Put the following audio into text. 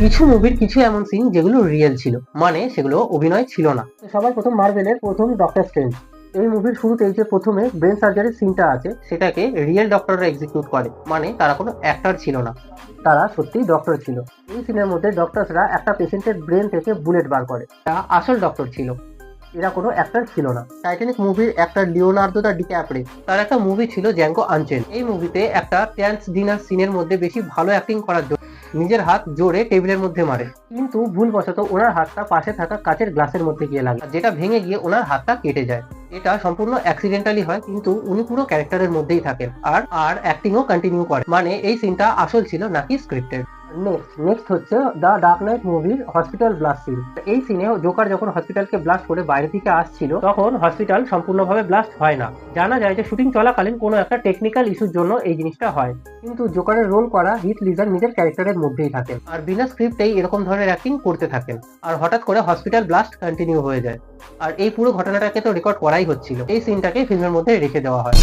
কিছু মুভির কিছু এমন সিন যেগুলো রিয়েল ছিল, মানে সেগুলো অভিনয় ছিল না। সবার প্রথম মার্ভেলের প্রথম ডক্টর স্ট্রেঞ্জ, এই মুভির শুরুতেই যে প্রথমে ব্রেন সার্জারির সিনটা আছে সেটাকে রিয়েল ডক্টররা এক্সিকিউট করে, মানে তারা কোনো অ্যাক্টর ছিল না, তারা সত্যিই ডক্টর ছিল। এই সিনের মধ্যে ডক্টরসরা একটা পেশেন্টের ব্রেন থেকে বুলেট বার করে, তা আসল ডক্টর ছিল, এরা কোনো অ্যাক্টর ছিল না। টাইটানিক মুভির অ্যাক্টর লিওনার্দো দা ডিক্যাপ্রিও, তার একটা মুভি ছিল জ্যাঙ্গো আনচেন। এই মুভিতে একটা ট্যান্স ডিনার সিনের মধ্যে বেশি ভালো অ্যাক্টিং করার জন্য নিজের হাত জোরে টেবিলের মধ্যে মারে, কিন্তু ভুলবশত ওনার হাতটা পাশে থাকা কাচের গ্লাসের মধ্যে গিয়ে লাগে, যেটা ভেঙে গিয়ে ওনার হাতটা কেটে যায়। এটা সম্পূর্ণ অ্যাক্সিডেন্টালি হয়, কিন্তু উনি পুরো ক্যারেক্টারের মধ্যেই থাকেন আর আর অ্যাক্টিংও কন্টিনিউ করে, মানে এই সিনটা আসল ছিল নাকি স্ক্রিপ্টেড। নেক্সট হচ্ছে দ্য ডার্ক নাইট মুভির হসপিটাল ব্লাস্ট সিন। এই সিনে জোকার যখন হসপিটালকে ব্লাস্ট করে বাইরে থেকে আসছিল, তখন হসপিটাল সম্পূর্ণভাবে ব্লাস্ট হয় না। জানা যায় যে শুটিং চলাকালীন কোনো একটা টেকনিক্যাল ইস্যুর জন্য এই জিনিসটা হয়, কিন্তু জোকারের রোল করা হিথ লিজার নিজের ক্যারেক্টারের মধ্যেই থাকেন আর বিনা স্ক্রিপ্টেই এরকম ধরনের অ্যাক্টিং করতে থাকেন। আর হঠাৎ করে হসপিটাল ব্লাস্ট কন্টিনিউ হয়ে যায়, আর এই পুরো ঘটনাটাকে তো রেকর্ড করাই হচ্ছিল। এই সিনটাকে ফিল্মের মধ্যে রেখে দেওয়া হয়।